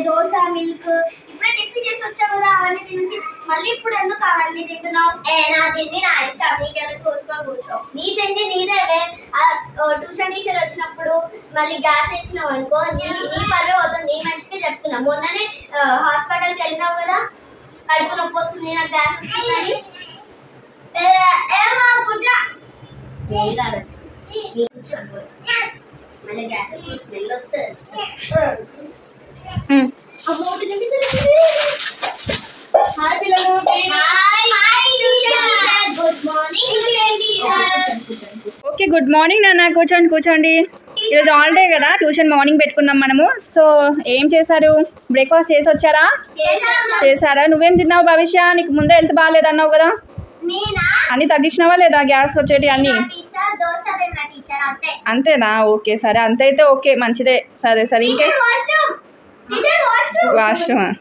Dosa milk ఇప్పుడే tiffin చేసి వచ్చావు కదా, అవన్నీ తినేసి మళ్ళీ ఇప్పుడు ఎందుకు అవన్నీ తింటున్నావు? నా తిండి నా ఇష్టం, నీకెందుకు కూర్చొని కూర్చో. నీ తిండి నీదేవే. ట్యూషన్ టీచర్ వచ్చినప్పుడు మళ్ళీ గ్యాస్ వేసినావు అనుకో, నీ పర్వే అవుతుంది. నీ మంచిగా చెప్తున్నా. మొన్ననే హాస్పిటల్కి వెళ్ళినావు కదా, కడుపు నొప్పి వస్తుంది, నాకు గ్యాస్ వస్తుందని. మళ్ళీ గ్యాస్ వస్తుంది, స్మెల్ వస్తుంది. హాయ్ పిల్లలు. ఓకే, గుడ్ మార్నింగ్ నాన్న. కూర్చోండి కూర్చోండి. ఈరోజు హాలిడే కదా, ట్యూషన్ మార్నింగ్ పెట్టుకున్నాం మనము. సో ఏం చేశారు? బ్రేక్ఫాస్ట్ చేసి వచ్చారా? చేశారా? నువ్వేం తిన్నావు భవిష్య? నీకు ముందే హెల్త్ బాగాలేదన్నావు కదా, అన్ని తగ్గించినావా లేదా? గ్యాస్ వచ్చేటి అన్ని అంతేనా? ఓకే సరే, అంతైతే ఓకే, మంచిదే. సరే సరే, ఇంకే వాష్రూమ్.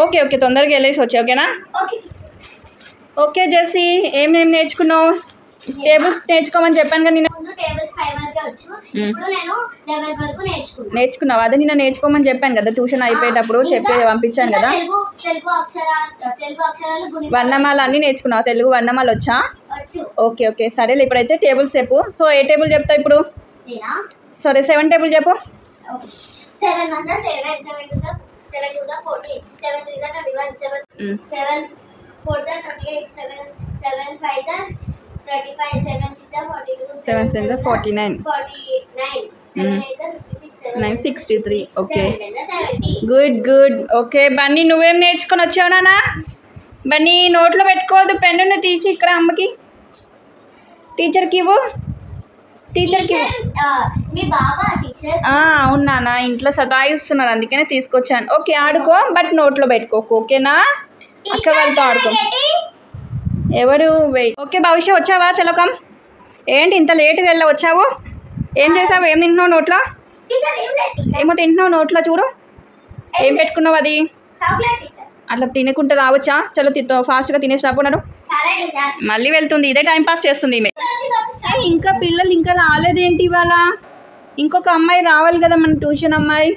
ఓకే ఓకే, తొందరగా వెళ్ళేసి వచ్చా. ఓకేనా? ఓకే జెస్సీ, ఏమేమి నేర్చుకున్నావు? టేబుల్స్ నేర్చుకోమని చెప్పాను కదా నేను. నేర్చుకున్నావు? అదే నిన్న నేర్చుకోమని చెప్పాను కదా, ట్యూషన్ అయిపోయేటప్పుడు చెప్పి పంపించాను కదా. వర్ణమాల అన్ని నేర్చుకున్నావు? తెలుగు వర్ణమాల వచ్చా? ఓకే ఓకే సరేలే, ఇప్పుడైతే టేబుల్స్ చెప్పు. సో ఏ టేబుల్ చెప్తావు ఇప్పుడు? సరే 7 టేబుల్ చెప్పు. 7 1 7 7 2 7 2 14 7 3 21 7 4 28 7 7 5 35 7 6 42 7 7 49 7 8 56 7 9 63. Okay, good good. Okay Bunny, నువ్వేం నేర్చుకొని వచ్చావు నాన్న? బన్నీ, నోట్లో పెట్టుకోవద్దు, పెన్నును తీసి ఇక్కడ అమ్మకి టీచర్కి ఇవ్వు. టీచర్కి అవును నాన్న, ఇంట్లో సతాయిస్తున్నారు, అందుకనే తీసుకొచ్చాను. ఓకే ఆడుకో, బట్ నోట్లో పెట్టుకోకు. ఓకేనా? అక్క వాళ్ళతో ఆడుకో. ఎవరు? వెయిట్. ఓకే భవిష్య, వచ్చావా? చలోకం. ఏంటి ఇంత లేట్గా వెళ్ళా వచ్చావు? ఏం చేసావు? ఏం తింటున్నావు నోట్లో? ఏమో తింటున్నావు నోట్లో, చూడు. ఏం పెట్టుకున్నావు అది? అట్లా తినకుంటే రావచ్చా? చలో ఫాస్ట్గా తినేసి రాకున్నాడు. మళ్ళీ వెళ్తుంది, ఇదే టైం పాస్ చేస్తుంది ఈమె. ఇంకా పిల్లలు ఇంకా రాలేదేంటి ఇవాళ? ఇంకొక అమ్మాయి రావాలి కదా మన ట్యూషన్ అమ్మాయి.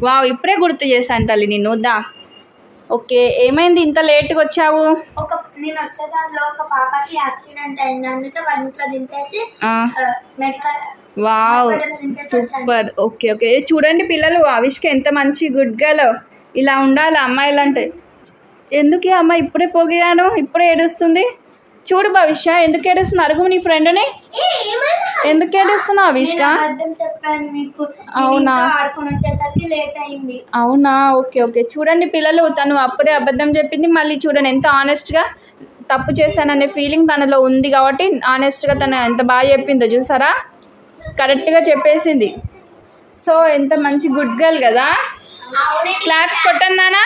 వావ్, ఇప్పుడే గుర్తు చేశాను తల్లి నిన్ను. దా. ఓకే, ఏమైంది ఇంత లేట్గా వచ్చావు? నేను వచ్చేదారిలో ఒక పాపకి యాక్సిడెంట్ అయింది, అందుకే వాళ్ళ ఇంట్లో దింపేసి medical. Wow super. Okay okay, చూడండి పిల్లలు, అవిష్క ఎంత మంచి గుడ్ గర్ల్. ఇలా ఉండాలి అమ్మాయిలు అంటే. ఎందుకు ఈ అమ్మాయి ఇప్పుడే పొగిడాను, ఇప్పుడే ఏడుస్తుంది? చూడు భవిష్య, ఎందుకు ఏడుస్తుంది? అడుగు నీ ఫ్రెండ్ని. ఎందుకు ఏడుస్తున్నావు అవిష్క? అవునా? అవునా? ఓకే ఓకే, చూడండి పిల్లలు, తను అప్పుడే అబద్ధం చెప్పింది. మళ్ళీ చూడండి ఎంత ఆనెస్ట్గా తప్పు చేశాననే ఫీలింగ్ తనలో ఉంది కాబట్టి ఆనెస్ట్గా తను ఎంత బాగా చెప్పిందో చూసారా? కరెక్ట్గా చెప్పేసింది. సో ఎంత మంచి గుడ్ గర్ల్ కదా. క్లాప్స్ కొట్టండి నాన్న.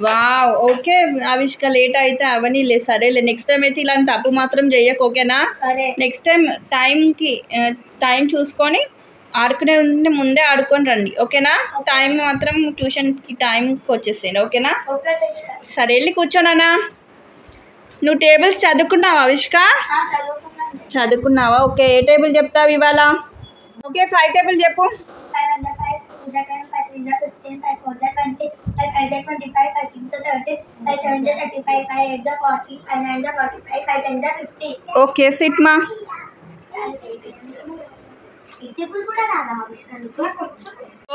వావ్. ఓకే అవిష్క, లేట్ అయితే అవన్నీ లేదు. సరేలే, నెక్స్ట్ టైం అయితే ఇలాంటి తప్పు మాత్రం చెయ్యకు. ఓకేనా? నెక్స్ట్ టైం టైం చూసుకొని ఆడుకునే ముందే ఆడుకొని రండి. ఓకేనా? టైం మాత్రం ట్యూషన్కి టైంకి వచ్చేసేయండి. ఓకేనా? సరే, వెళ్ళి కూర్చోనా. నువ్వు టేబుల్స్ చదువుకున్నావా అవిష్క? చదువుకున్నావా? ఓకే, ఏ టేబుల్ చెప్తావు ఇవాళ? ఓకే 5 టేబుల్ చెప్పు. 5 ఓకే, సిట్ మా.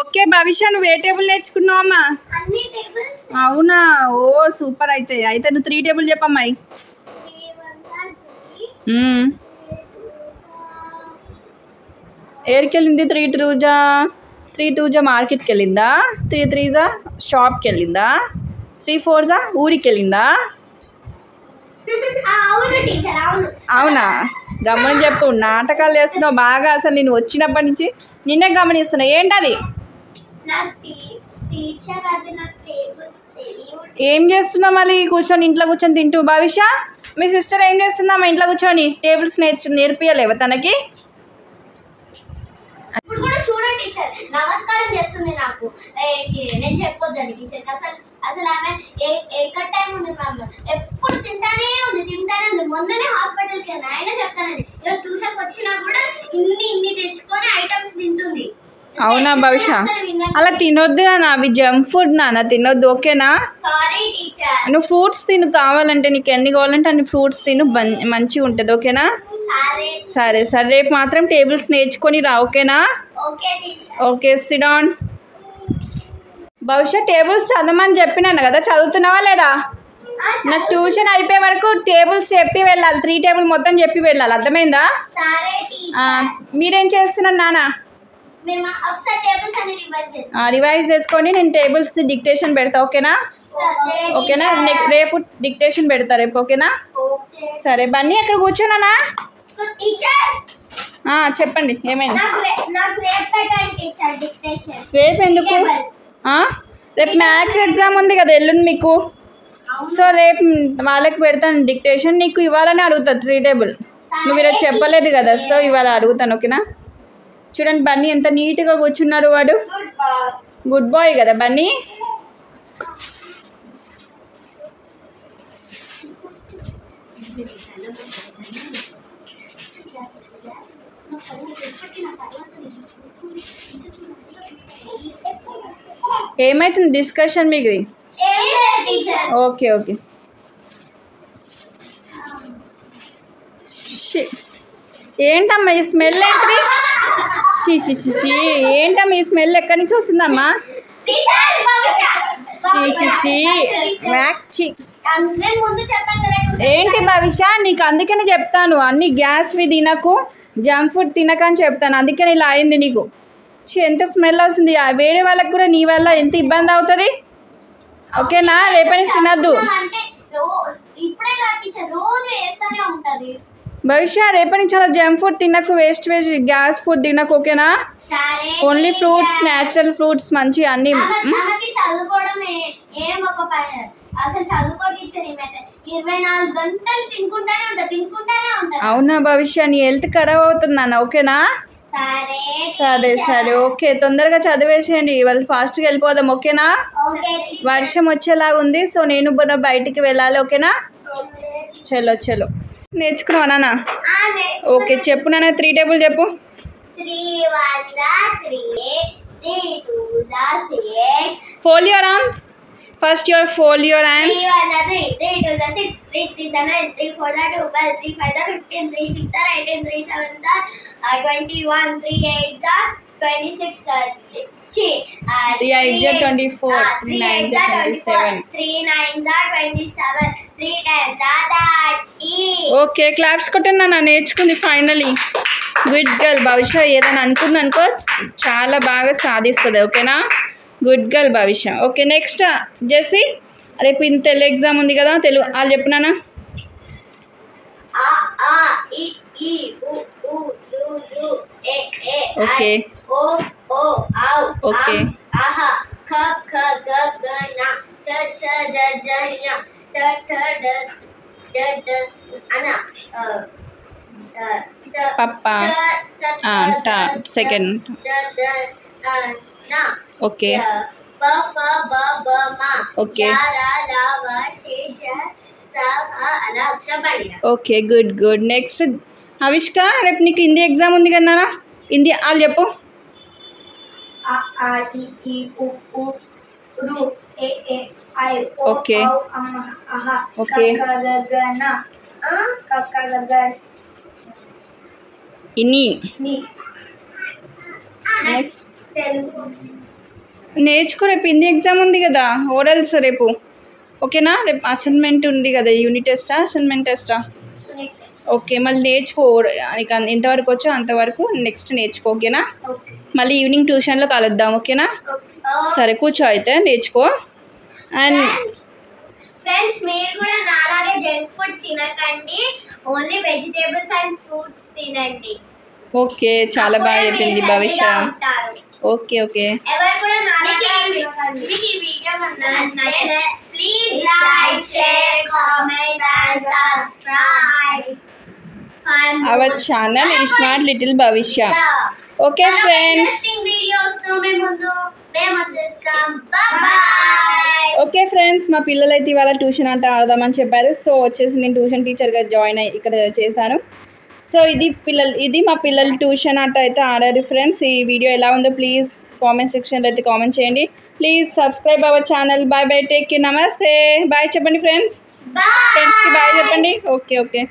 ఓకే భవిష్య, నువ్వు ఏ టేబుల్ నేర్చుకున్నావు అమ్మా? అవునా? ఓ సూపర్. అయితే నువ్వు 3 టేబుల్ చెప్పమ్మాయి. ఏడికి వెళ్ళింది? 3 2 మార్కెట్కి వెళ్ళిందా? 3 3 షాప్కి వెళ్ళిందా? 3 4 ఊరికి వెళ్ళిందా? అవునా? గమని చెప్పు, నాటకాలు చేస్తున్నావు బాగా. అసలు నేను వచ్చినప్పటి నుంచి నిన్నే గమనిస్తున్నా. ఏంటది? ఏం చేస్తున్నావు మళ్ళీ కూర్చొని ఇంట్లో కూర్చొని తింటూ? భవిష్య, మీ సిస్టర్ ఏం చేస్తుందా మా ఇంట్లో కూర్చొని? టేబుల్స్ నేర్పియలేవా తనకి? కూడా చూడండి టీచర్ నమస్కారం చేస్తుంది నాకు. నేను చెప్పొద్దని టీచర్ అసలు ఆమె ఎక్కడ టైం ఉంది మ్యామ్, ఎప్పుడు తింటానే ఉంది. మొన్ననే హాస్పిటల్కి వెళ్ళిన అయినా చెప్తానండి ఈరోజు ట్యూషన్కి వచ్చినా కూడా ఇన్ని తెచ్చుకొని ఐటమ్స్ తింటుంది. అవునా భవిష్య, అలా తినొద్దు నాన్న, అవి జంక్ ఫుడ్ నాన్న, తినొద్దు. ఓకేనా? Sorry teacher. నువ్వు ఫ్రూట్స్ తిను, కావాలంటే నీకు ఎన్ని కావాలంటే అన్ని ఫ్రూట్స్ తిను, మంచిగా ఉంటుంది. ఓకేనా? సరే సరే, రేపు మాత్రం టేబుల్స్ నేర్చుకొని రా. ఓకేనా? Okay, SIT down. భవిష్య టేబుల్స్ చదవమని చెప్పినాను కదా, చదువుతున్నావా లేదా? నాకు ట్యూషన్ అయిపోయే వరకు టేబుల్స్ చెప్పి వెళ్ళాలి, 3 టేబుల్ మొత్తం చెప్పి వెళ్ళాలి, అర్థమైందా? మీరేం చేస్తున్నారు నాన్న? రివైజ్ చేసుకొని నేను టేబుల్స్ డిక్టేషన్ పెడతా. ఓకేనా? ఓకేనా, రేపు డిక్టేషన్ పెడతా రేపు. ఓకేనా? సరే బన్నీ అక్కడ కూర్చోనా? చెప్పండి ఏమైంది? రేపు ఎందుకు? రేపు మ్యాథ్స్ ఎగ్జామ్ ఉంది కదా ఎల్లుండి మీకు, సో రేపు వాళ్ళకి పెడతాను డిక్టేషన్. నీకు ఇవ్వాలని అడుగుతా 3 టేబుల్, నువ్వు ఈరోజు చెప్పలేదు కదా, సో ఇవాళ అడుగుతాను. ఓకేనా? చూడండి బన్నీ ఎంత నీట్గా కూర్చున్నాడు, వాడు గుడ్ బాయ్ కదా బన్నీ. ఏమైతుంది డిస్కషన్ మీకు? Okay okay. ఏంటమ్మా ఈ స్మెల్ ఏంటిది? ఏంటమ్మా ఈ స్మెల్ ఎక్కడి నుంచి వస్తుందమ్మా? ఏంటి భవిష్య, నీకు అందుకనే చెప్తాను అన్ని గ్యాస్వి తినకు, జంక్ ఫుడ్ తినకని చెప్తాను, అందుకని ఇలా అయింది నీకు. ఎంత స్మెల్ వస్తుంది, వేరే వాళ్ళకి కూడా నీ వల్ల ఎంత ఇబ్బంది అవుతుంది. ఓకేనా? రేపటి తినద్దు భవిష్య, రేపటి నుంచి అలా జంక్ ఫుడ్ తినకు, వేస్ట్ గ్యాస్ ఫుడ్ తినకు. ఓకేనా? ఓన్లీ ఫ్రూట్స్, న్యాచురల్ ఫ్రూట్స్ మంచి అన్ని. అవునా భవిష్య, నీ హెల్త్ ఖరాబ్ అవుతుంది నాన్న. ఓకేనా? సరే సరే, ఓకే, తొందరగా చదివేసేయండి, వాళ్ళు ఫాస్ట్గా వెళ్ళిపోదాం. ఓకేనా? వర్షం వచ్చేలాగా ఉంది, సో నేను కూడా బయటికి వెళ్ళాలి. ఓకేనా? చలో చలో. నేర్చుకున్నావా నాన్న? ఓకే, చెప్పు నాన్న, 3 టేబుల్ చెప్పు. 3 1 3 3 2 6. Fold your arms. First you fold your hands. 3 1 3 3 2 6 3 3 9 3 4 12 3 5 15 3 6 18 3 7 21 3 8 26 3 8 24 3 9 27 3 9 27 3 10 30. Okay, claps కొట్టండి నాన్న, నేర్చుకుంది ఫైనలీ. గుడ్ గర్ల్ భవిష్య, ఏదైనా అనుకుంది అనుకో చాలా బాగా సాధిస్తుంది. ఓకేనా? గుడ్ గర్ల్ భవిష్య. ఓకే, నెక్స్ట్ జెస్సీ, రేపు ఇంత తెలుగు ఎగ్జామ్ ఉంది కదా, తెలుగు వాళ్ళు చెప్పు నాన్న. Okay okay. పప్పా second. Okay okay okay, good good. Next Avishka, రేపు నీకు హిందీ ఎగ్జామ్ ఉంది కదా నాన్న, హిందీ వాళ్ళు చెప్పు. Okay okay. ఇన్ని నెక్స్ట్ నేర్చుకో, రేపు హిందీ ఎగ్జామ్ ఉంది కదా, ఓరల్స్ రేపు. ఓకేనా? రేపు అసైన్మెంట్ ఉంది కదా, యూనిట్ టెస్టా అసైన్మెంట్ టెస్టా? ఓకే, మళ్ళీ నేర్చుకో, నీకు ఎంతవరకు వచ్చో అంతవరకు నెక్స్ట్ నేర్చుకో. ఓకేనా? మళ్ళీ ఈవినింగ్ ట్యూషన్లో కలుద్దాం. ఓకేనా? సరే కూర్చో అయితే, నేర్చుకో. అండ్ ఫ్రెండ్స్, మీరు కూడా నాలాగే జంక్ ఫుడ్ తినకండి, ఓన్లీ వెజిటేబుల్స్ అండ్ ఫ్రూట్స్ తినండి. ఓకే, చాలా బాగా చెప్పింది భవిష్య. Okay okay. ఎవరు కూడా నాలాగే తినకండి. మీకు ఈ వీడియో నచ్చితే please like, share, comment and subscribe our channel smart little భవిష్య. ఓకే ఫ్రెండ్స్, ఇంట్రెస్టింగ్ వీడియోస్ తో మేము వచ్చేస్తాం. బాయ్. ఓకే ఫ్రెండ్స్, మా పిల్లలు అయితే ఇవాళ ట్యూషన్ అంటే ఆడదామని చెప్పారు. సో వచ్చేసి నేను ట్యూషన్ టీచర్గా జాయిన్ అయ్యి ఇక్కడ చేశాను. సో ఇది మా పిల్లలు ట్యూషన్ ఆట అయితే ఆడారు ఫ్రెండ్స్. ఈ వీడియో ఎలా ఉందో ప్లీజ్ కామెంట్ సెక్షన్లో అయితే కామెంట్ చేయండి. Please subscribe our channel. Bye bye, take care, నమస్తే. బాయ్ చెప్పండి ఫ్రెండ్స్, ఫ్రెండ్స్కి బాయ్ చెప్పండి. ఓకే.